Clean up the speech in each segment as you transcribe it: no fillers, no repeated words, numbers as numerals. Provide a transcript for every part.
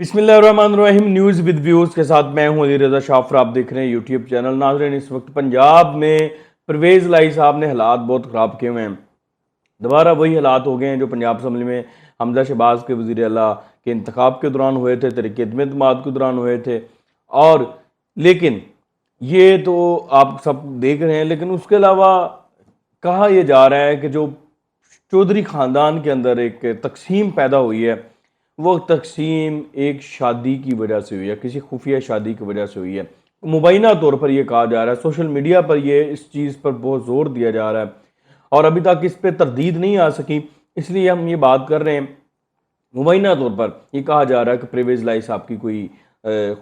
बिस्मिल्लाहिर्रहमानिर्रहीम news with views के साथ मैं हूं अली रज़ा शाफर। आप देख रहे हैं यूट्यूब चैनल। नाज़रीन, इस वक्त पंजाब में परवेज़ लाई साहब ने हालात बहुत ख़राब किए हुए हैं। दोबारा वही हालात हो गए हैं जो पंजाब असम्बली में हमजा शहबाज के वज़ीर आला के इंतखाब के दौरान हुए थे, तहरीक एतमाद के दौरान हुए थे। और लेकिन ये तो आप सब देख रहे हैं, लेकिन उसके अलावा कहा यह जा रहा है कि जो चौधरी ख़ानदान के अंदर एक तकसीम पैदा हुई है, वो तकसीम एक शादी की वजह से हुई है, किसी खुफिया शादी की वजह से हुई है। मुबैना तौर पर यह कहा जा रहा है, सोशल मीडिया पर यह इस चीज़ पर बहुत ज़ोर दिया जा रहा है और अभी तक इस पर तरदीद नहीं आ सकी, इसलिए हम ये बात कर रहे हैं। मुबैना तौर पर यह कहा जा रहा है कि परवेज़ लाई साहब की कोई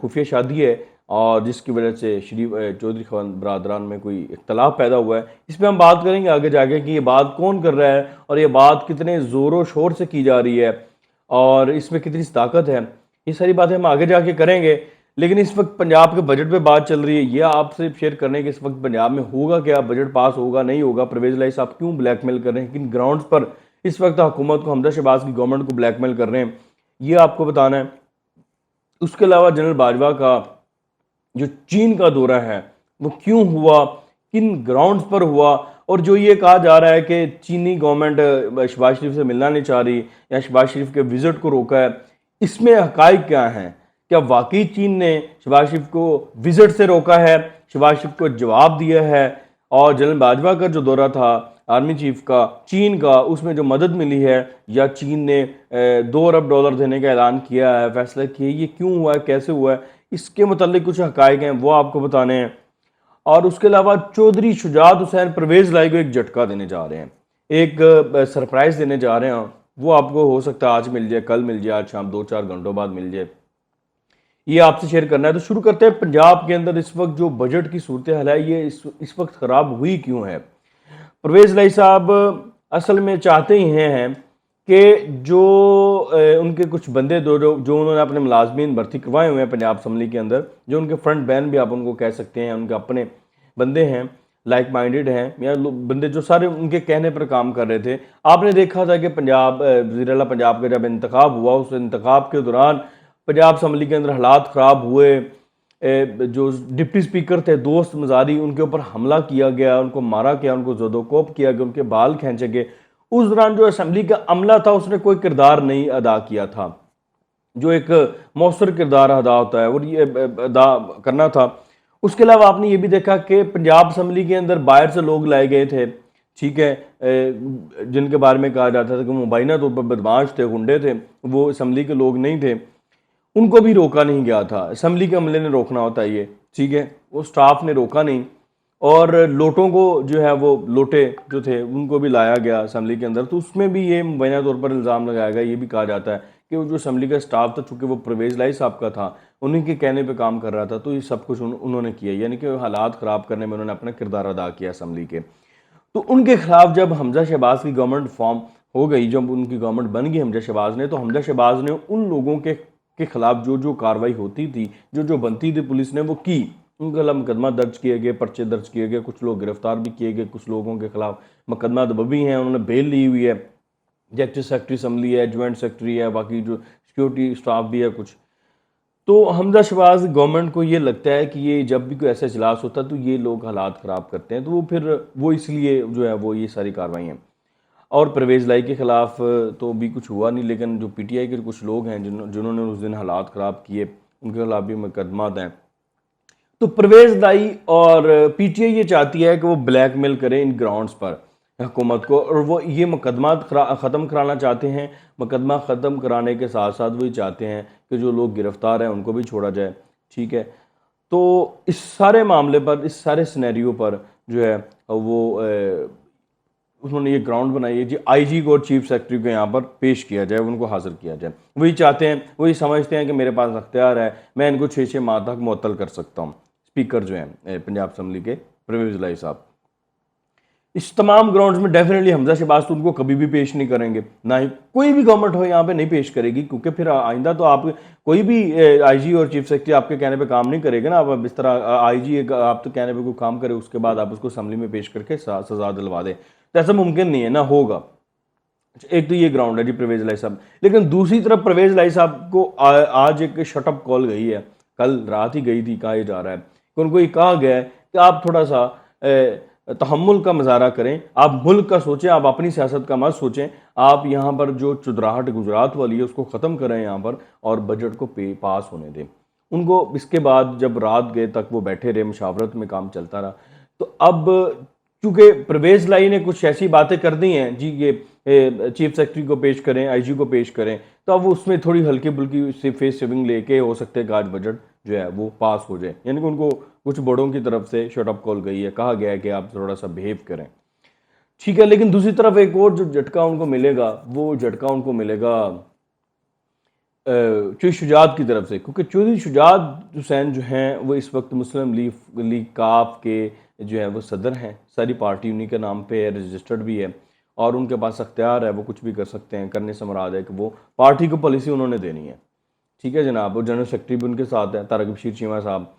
खुफिया शादी है और जिसकी वजह से शरीफ चौधरी खान बरादरान में कोई इख्तलाफ पैदा हुआ है। इस पर हम बात करेंगे आगे जाके कि ये बात कौन कर रहा है और ये बात कितने ज़ोरों शोर से की जा रही है और इसमें कितनी ताकत है। ये सारी बातें हम आगे जाके करेंगे, लेकिन इस वक्त पंजाब के बजट पे बात चल रही है। ये आपसे शेयर करने कि इस वक्त पंजाब में होगा क्या, बजट पास होगा नहीं होगा, परवेज़ लाई साहब क्यों ब्लैकमेल कर रहे हैं, किन ग्राउंड्स पर इस वक्त हुकूमत को, हमजा शहबाज की गवर्नमेंट को ब्लैकमेल कर रहे हैं, ये आपको बताना है। उसके अलावा जनरल बाजवा का जो चीन का दौरा है वो क्यों हुआ, किन ग्राउंड्स पर हुआ, और जो ये कहा जा रहा है कि चीनी गवर्नमेंट शहबाज शरीफ से मिलना नहीं चाह रही या शहबाज शरीफ के विजिट को रोका है, इसमें हकाइक क्या हैं? क्या वाकई चीन ने शहबाज शरीफ को विजिट से रोका है, शहबाज शरीफ को जवाब दिया है? और जनरल बाजवा का जो दौरा था आर्मी चीफ का चीन का, उसमें जो मदद मिली है या चीन ने $2 अरब देने का ऐलान किया है, फैसला किया, ये क्यों हुआ है, कैसे हुआ है, इसके मतलब कुछ हकाइक हैं वो आपको बताने हैं। और उसके अलावा चौधरी शुजात हुसैन परवेज़ लाई को एक झटका देने जा रहे हैं, एक सरप्राइज़ देने जा रहे हैं। वो आपको हो सकता है आज मिल जाए, कल मिल जाए, आज शाम 2-4 घंटों बाद मिल जाए। ये आपसे शेयर करना है। तो शुरू करते हैं। पंजाब के अंदर इस वक्त जो बजट की सूरत हाल है, ये इस वक्त ख़राब हुई क्यों है? परवेज़ लाई साहब असल में चाहते ही हैं कि जो उनके कुछ बंदे जो उन्होंने अपने मुलाजमीन भर्ती करवाए हुए हैं पंजाब असम्बली के अंदर, जो उनके फ्रंट बैन भी आप उनको कह सकते हैं, उनके अपने बंदे हैं, लाइक माइंडेड हैं, या बंदे जो सारे उनके कहने पर काम कर रहे थे। आपने देखा था कि पंजाब वज़ीर आला पंजाब का जब इंतखाब हुआ, उस इंतखाब के दौरान पंजाब असम्बली के अंदर हालात ख़राब हुए। जो डिप्टी स्पीकर थे दोस्त मजारी, उनके ऊपर हमला किया गया, उनको मारा गया, उनको ज़ोदोकोप किया गया, उनके बाल खींचे गए। उस दौरान जो असम्बली का अमला था उसने कोई किरदार नहीं अदा किया था, जो एक मौसर किरदार अदा होता है और ये अदा करना था। उसके अलावा आपने ये भी देखा कि पंजाब असम्बली के अंदर बाहर से लोग लाए गए थे, ठीक है, जिनके बारे में कहा जाता था कि मुबैना तौर पर बदमाश थे, गुंडे थे, वो असम्बली के लोग नहीं थे, उनको भी रोका नहीं गया था। असम्बली के अमले ने रोकना होता है ये, ठीक है, वो स्टाफ ने रोका नहीं। और लोटों को जो है वो लोटे जो थे उनको भी लाया गया असम्बली के अंदर, तो उसमें भी ये मुबैना तौर पर इल्ज़ाम लगाया गया। ये भी कहा जाता है कि वो जो असम्बली का स्टाफ था, चूँकि वो परवेज़ लाई साहब का था, उन्हीं के कहने पे काम कर रहा था, तो ये सब कुछ उन्होंने किया, यानी कि हालात ख़राब करने में उन्होंने अपना किरदार अदा किया असम्बली के। तो उनके खिलाफ जब हमजा शहबाज की गवर्नमेंट फॉर्म हो गई, जब उनकी गवर्नमेंट बन गई हमजा शहबाज ने, तो हमजा शहबाज ने उन लोगों के खिलाफ जो जो कार्रवाई होती थी, जो जो बनती थी, पुलिस ने वो की। उनके खिलाफ मुकदमा दर्ज किए गए, पर्चे दर्ज किए गए, कुछ लोग गिरफ्तार भी किए गए, कुछ लोगों के खिलाफ मुकदमा दबी हैं, उन्होंने बेल ली हुई है। एग्जीक्यूटिव सेक्रेटरी असम्बली है, ज्वाइंट सेक्रेटरी है, बाकी जो सिक्योरिटी स्टाफ भी है कुछ। तो हमजा शहबाज गवर्नमेंट को ये लगता है कि ये जब भी कोई ऐसा इजलास होता है तो ये लोग हालात ख़राब करते हैं, तो वो फिर वो इसलिए जो है वो ये सारी कार्रवाई हैं। और परवेज़ लाई के ख़िलाफ़ तो भी कुछ हुआ नहीं, लेकिन जो पीटीआई के कुछ लोग हैं जिन्होंने उस दिन हालात ख़राब किए, उनके खिलाफ भी मुकदमा हैं। तो परवेज़ लाई और पीटीआई ये चाहती है कि वो ब्लैकमेल करें इन ग्राउंड्स पर हुकूमत को, और वो ये मुकदमा ख़त्म कराना चाहते हैं। मुकदमा ख़त्म कराने के साथ साथ वो ये चाहते हैं कि जो लोग गिरफ़्तार हैं उनको भी छोड़ा जाए, ठीक है। तो इस सारे मामले पर, इस सारे सिनेरियो पर जो है वो उन्होंने ये ग्राउंड बनाई है जी, आईजी को और चीफ सेक्रेटरी को यहाँ पर पेश किया जाए, उनको हाजिर किया जाए। वही चाहते हैं, वही समझते हैं कि मेरे पास अख्तियार है, मैं इनको 6-6 माह तक मुअत्तल कर सकता हूँ। स्पीकर जो हैं पंजाब असम्बली के परवेज़ लाई साहब, इस तमाम ग्राउंड्स में डेफिनेटली हमजा शहबाज तो उनको कभी भी पेश नहीं करेंगे, ना ही कोई भी गवर्नमेंट हो यहाँ पे नहीं पेश करेगी, क्योंकि फिर आइंदा तो आप कोई भी आईजी और चीफ सेक्रेटरी आपके कहने पे काम नहीं करेगा ना। आप इस तरह आईजी आप तो कहने पे कोई काम करे, उसके बाद आप उसको असम्बली में पेश करके सज़ा दिलवा दें, तो ऐसा मुमकिन नहीं है, ना होगा। एक तो ये ग्राउंड है जी परवेज लाई साहब, लेकिन दूसरी तरफ परवेज लाई साहब को आज एक शटअप कॉल गई है, कल रात ही गई थी, कहा यह जा रहा है कि उनको ये कहा गया है कि आप थोड़ा सा तहम्मुल का मुजाहरा करें, आप मुल्क का सोचें, आप अपनी सियासत का मत सोचें, आप यहाँ पर जो चुदराहट गुजरात वाली है उसको ख़त्म करें यहाँ पर और बजट को पास होने दें। उनको इसके बाद जब रात गए तक वो बैठे रहे, मुशावरत में काम चलता रहा। तो अब चूंकि परवेज लाई ने कुछ ऐसी बातें कर दी हैं जी, ये चीफ सेक्रेटरी को पेश करें, आईजी को पेश करें, तो अब उसमें थोड़ी हल्की बुल्की फेस सेविंग लेके हो सकते हैं कि आज बजट जो है वो पास हो जाए। यानी कि उनको कुछ बड़ों की तरफ से शटअप कॉल गई है, कहा गया है कि आप थोड़ा सा बिहेव करें, ठीक है। लेकिन दूसरी तरफ एक और जो झटका उनको मिलेगा, वो झटका उनको मिलेगा चौधरी शुजात की तरफ से, क्योंकि चौधरी शुजात हुसैन जो हैं वो इस वक्त मुस्लिम लीग काफ के जो है वो सदर हैं, सारी पार्टी उन्हीं के नाम पे है, रजिस्टर्ड भी है और उनके पास अख्तियार है, वो कुछ भी कर सकते हैं। करने से मुराद है कि वो पार्टी को पॉलिसी उन्होंने देनी है, ठीक है जनाब। वो जनरल सेक्रेटरी भी उनके साथ है, तारिक बशीर चीमा साहब,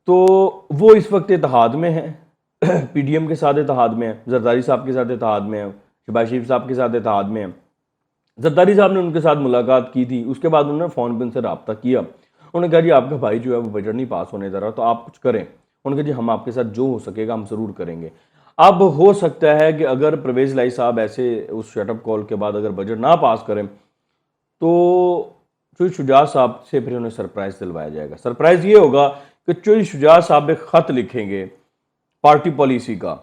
तो वो इस वक्त इत्तेहाद में है पीडीएम के साथ इत्तेहाद में है, जरदारी साहब के साथ इत्तेहाद में है, शहबाज शरीफ साहब के साथ इत्तेहाद में है। जरदारी साहब ने उनके साथ मुलाकात की थी, उसके बाद उन्होंने फ़ोन पर उनसे रब्ता किया, उन्होंने कहा जी आपका भाई जो है वो बजट नहीं पास होने दे रहा, तो आप कुछ करें। उन्होंने कहा जी हम आपके साथ जो हो सकेगा हम ज़रूर करेंगे। अब हो सकता है कि अगर परवेज लाई साहब ऐसे उस शटअप कॉल के बाद अगर बजट ना पास करें तो चौधरी शुजात साहब से फिर उन्हें सरप्राइज़ दिलवाया जाएगा। सरप्राइज़ ये होगा कि चौधरी शुजात साहब एक ख़त लिखेंगे पार्टी पॉलिसी का,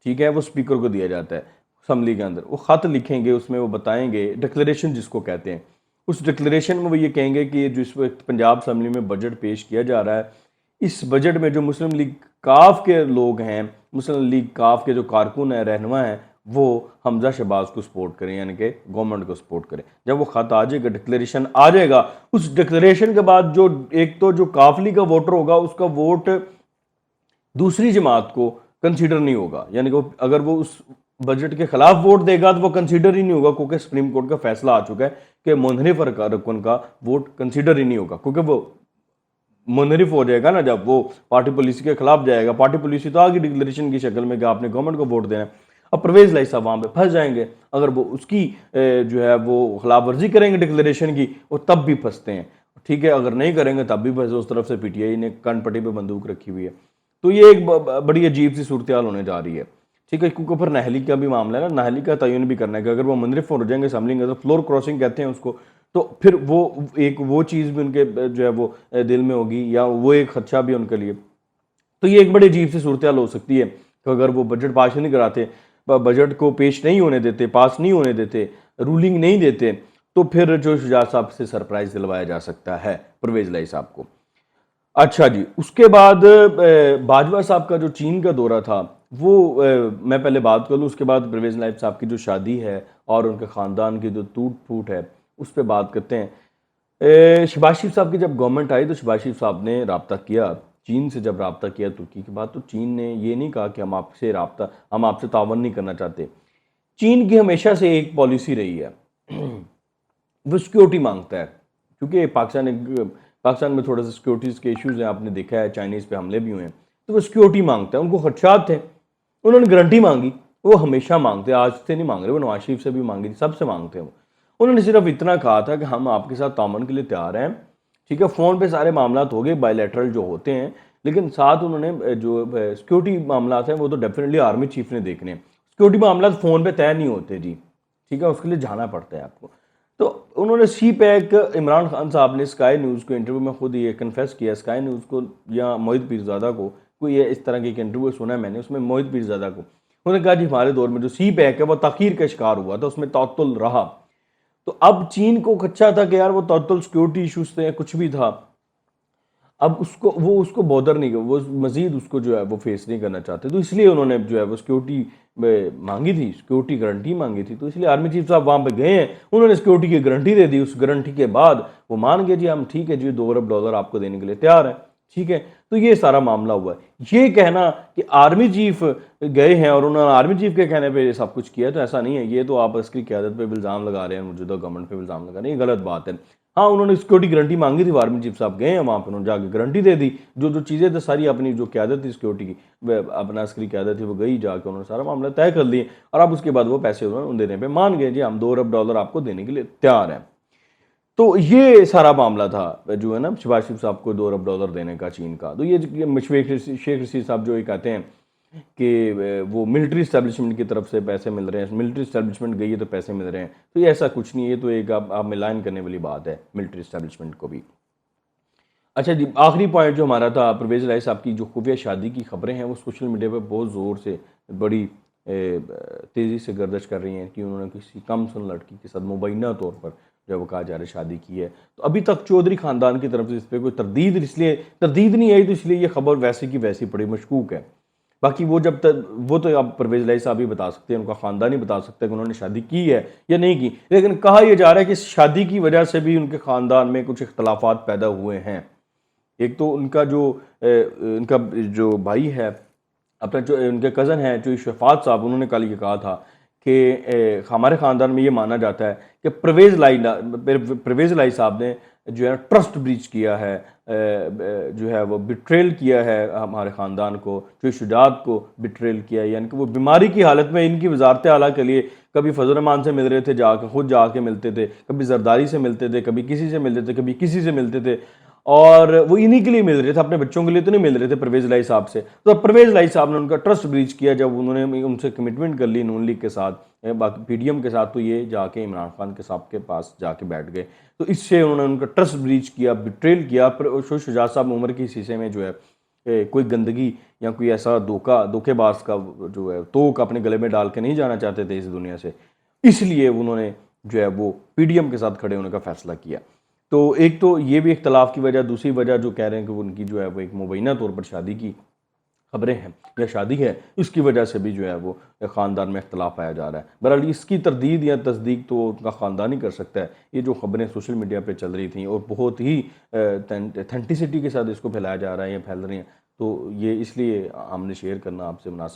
ठीक है, वो स्पीकर को दिया जाता है असम्बली के अंदर, वो ख़त लिखेंगे, उसमें वो बताएंगे, डिक्लेरेशन जिसको कहते हैं, उस डिक्लेरेशन में वो ये कहेंगे कि जो इस वक्त पंजाब असम्बली में बजट पेश किया जा रहा है, इस बजट में जो मुस्लिम लीग काफ के लोग हैं, मुस्लिम लीग काफ के जो कारकुन हैं, रहनुमा हैं, वो हमजा शहबाज को सपोर्ट करें, यानी कि गवर्नमेंट को सपोर्ट करें। जब वो खत आ जाएगा, डिक्लेरेशन आ जाएगा, उस डिक्लेरेशन के बाद जो एक तो जो काफली का वोटर होगा उसका वोट दूसरी जमात को कंसीडर नहीं होगा, यानी कि अगर वो उस बजट के खिलाफ वोट देगा तो वो कंसीडर ही नहीं होगा, क्योंकि सुप्रीम कोर्ट का फैसला आ चुका है कि मुनहरिफ रुकन का वोट कंसीडर ही नहीं होगा, क्योंकि वो मुनहरिफ हो जाएगा ना जब वो पार्टी पॉलिसी के खिलाफ जाएगा। पार्टी पॉलिसी तो आगे डिक्लेरेशन की शक्ल में कि आपने गवर्नमेंट को वोट देना है। अब परवेज लाई साहब वहाँ पे फंस जाएंगे, अगर वो उसकी जो है वो खिलाफ वर्जी करेंगे डिक्लेरेशन की, वो तब भी फंसते हैं, ठीक है। अगर नहीं करेंगे तब भी फंसे, उस तरफ से पीटीआई ने कनपट्टी पे बंदूक रखी हुई है। तो ये एक बड़ी अजीब सी सूरत हाल होने जा रही है, ठीक है। क्योंकि फिर नहली का भी मामला है ना, नहली का तयन भी करना है कि अगर वो मुनहरिफ हो जाएंगे असम्बली में, तो फ्लोर क्रॉसिंग कहते हैं उसको, तो फिर वो चीज़ भी उनके जो है वो दिल में होगी, या वो एक खदशा भी उनके लिए। तो ये एक बड़ी अजीब सी सूरत हाल हो सकती है कि अगर वो बजट पास नहीं कराते, बजट को पेश नहीं होने देते, पास नहीं होने देते, रूलिंग नहीं देते, तो फिर जो शुजात साहब से सरप्राइज दिलवाया जा सकता है परवेज लाई साहब को। अच्छा जी, उसके बाद बाजवा साहब का जो चीन का दौरा था वो मैं पहले बात कर लूँ, उसके बाद परवेज लाई साहब की जो शादी है और उनके ख़ानदान की जो टूट फूट है उस पर बात करते हैं। शहबाज शरीफ साहब की जब गवर्नमेंट आई तो शहबाज शरीफ साहब ने रब्ता किया चीन से, जब रब्ता किया तुर्की के बाद, तो चीन ने ये नहीं कहा कि हम आपसे तावन नहीं करना चाहते। चीन की हमेशा से एक पॉलिसी रही है, वो सिक्योरिटी मांगता है, क्योंकि पाकिस्तान में थोड़ा सा सिक्योरिटीज़ के इश्यूज़ हैं, आपने देखा है चाइनीज़ पे हमले भी हुए हैं, तो वो सिक्योरिटी मांगता है, उनको खदशात थे, उन्होंने गारंटी मांगी, वो हमेशा मांगते हैं, आज से नहीं मांग रहे, वो नवाज शरीफ से भी मांगी थी, सबसे मांगते हैं वो। उन्होंने सिर्फ इतना कहा था कि हम आपके साथ तामन के लिए तैयार हैं, ठीक है। फ़ोन पे सारे मामला हो गए बायलैटरल जो होते हैं, लेकिन साथ उन्होंने जो सिक्योरिटी मामला हैं वो तो डेफिनेटली आर्मी चीफ ने देखने हैं, सिक्योरिटी मामला फ़ोन पे तय नहीं होते जी, ठीक है, उसके लिए जाना पड़ता है आपको। तो उन्होंने सी पैक इमरान खान साहब ने स्काई न्यूज़ को इंटरव्यू में खुद ये कन्फेस किया, स्काई न्यूज़ को या मोहित पीरज़ादा को, कोई ये इस तरह की एक इंटरव्यू सुना है मैंने, उसमें मोहित पीरज़ादा को उन्होंने कहा जी हमारे दौर में जो सी पैक है वो तखीर का शिकार हुआ था, उसमें तअत्तुल रहा। तो अब चीन को खदशा था कि यार वो तअत्तुल सिक्योरिटी इशूज़ थे, कुछ भी था, अब उसको बॉदर नहीं, वो मजीद उसको जो है वो फेस नहीं करना चाहते, तो इसलिए उन्होंने जो है वो सिक्योरिटी मांगी थी, सिक्योरिटी गारंटी मांगी थी। तो इसलिए आर्मी चीफ साहब वहाँ पे गए हैं, उन्होंने सिक्योरिटी की गारंटी दे दी, उस गारंटी के बाद वो मान गए जी हम ठीक है जी $2 अरब आपको देने के लिए तैयार है, ठीक है। तो ये सारा मामला हुआ है। ये कहना कि आर्मी चीफ गए हैं और उन्होंने आर्मी चीफ के कहने पर सब कुछ किया, तो ऐसा नहीं है, ये तो आप इसकी क़यादत पर इल्ज़ाम लगा रहे हैं, मौजूदा गवर्नमेंट पर इल्ज़ाम लगा रहे हैं, ये गलत बात है। हाँ, उन्होंने सिक्योरिटी गारंटी मांगी थी, आर्मी चीफ साहब गए हैं वहाँ पर, उन्होंने जाके गारंटी दे दी, जो जो चीज़ें थी सारी, अपनी जो क़यादत थी सिक्योरिटी की, अपना अस्करी क़यादत थी, वो गई, जाके उन्होंने सारा मामला तय कर लिए और अब उसके बाद वो पैसे उन्होंने देने पे मान गए, जी हम $2 अरब आपको देने के लिए तैयार हैं। तो ये सारा मामला था जो है ना शहबाज शरीफ साहब को $2 अरब देने का चीन का। तो ये शेख रशीद साहब जो ये कहते हैं कि वो मिलिट्री इस्टेब्लिशमेंट की तरफ से पैसे मिल रहे हैं, मिलिट्री इस्टेब्लिशमेंट गई है तो पैसे मिल रहे हैं, तो ये ऐसा कुछ नहीं है, ये तो एक आप मिलान करने वाली बात है मिलिट्री इस्टेब्लिशमेंट को भी। अच्छा जी, आखिरी पॉइंट जो हमारा था, परवेज़ इलाही साहब की जो खुफिया शादी की खबरें हैं वो सोशल मीडिया पे बहुत ज़ोर से, बड़ी तेज़ी से गर्दिश कर रही हैं कि उन्होंने किसी कम सुन लड़की के साथ मुबैना तौर पर जो है वो कहा जा रहा है शादी की है। तो अभी तक चौधरी ख़ानदान की तरफ से इस पर कोई तरदीद नहीं आई, तो इसलिए ये खबर वैसे की वैसी बड़ी मशकूक है। बाकी वो जब तक वो तो अब परवेज़ इलाही साहब ही बता सकते हैं, उनका ख़ानदान ही बता सकता है कि उन्होंने शादी की है या नहीं की। लेकिन कहा यह जा रहा है कि शादी की वजह से भी उनके ख़ानदान में कुछ इख्तलाफात पैदा हुए हैं। एक तो उनका जो भाई है, अपना जो उनके कज़न हैं जो शफ़ात साहब, उन्होंने कल ये कहा था कि हमारे ख़ानदान में ये माना जाता है कि परवेज़ इलाही साहब ने जो है ट्रस्ट ब्रीच किया है, जो है वो बिट्रेल किया है हमारे ख़ानदान को, जो शुजात को बिट्रेल किया है, यानी कि वो बीमारी की हालत में इनकी वजारत आला के लिए कभी फजल रहमान से मिल रहे थे, खुद जाके मिलते थे, कभी जरदारी से मिलते थे, कभी किसी से मिलते थे, कभी किसी से मिलते थे, और वो इन्हीं के लिए मिल रहे थे, अपने बच्चों के लिए तो नहीं मिल रहे थे परवेज़ इलाही साहब से। तो परवेज़ इलाही साहब ने उनका ट्रस्ट ब्रीच किया जब उन्होंने उनसे कमिटमेंट कर ली नून लीग के साथ, बाकी पीडीएम के साथ, तो ये जाके इमरान खान के साहब के पास जाके बैठ गए। तो इससे उन्होंने उनका ट्रस्ट ब्रीच किया, बिट्रेल किया। पर शुजात साहब उम्र के शीशे में जो है कोई गंदगी या कोई ऐसा धोखेबाज का जो है तोक अपने गले में डाल के नहीं जाना चाहते थे इस दुनिया से, इसलिए उन्होंने जो है वो पीडीएम के साथ खड़े होने का फैसला किया। तो एक तो ये भी इख्तलाफ की वजह, दूसरी वजह जो कह रहे हैं कि वो उनकी जो है वो एक मुबैना तौर पर शादी की खबरें हैं या शादी है, इसकी वजह से भी जो है वो ख़ानदान में इख्तलाफ पाया जा रहा है। बहरहाल इसकी तरदीद या तस्दीक तो उनका ख़ानदान ही कर सकता है। ये जो खबरें सोशल मीडिया पे चल रही थी और बहुत ही ऑथेंटिसिटी के साथ इसको फैलाया जा रहा है या फैल रही हैं, तो ये इसलिए हमने शेयर करना आपसे मुनासिब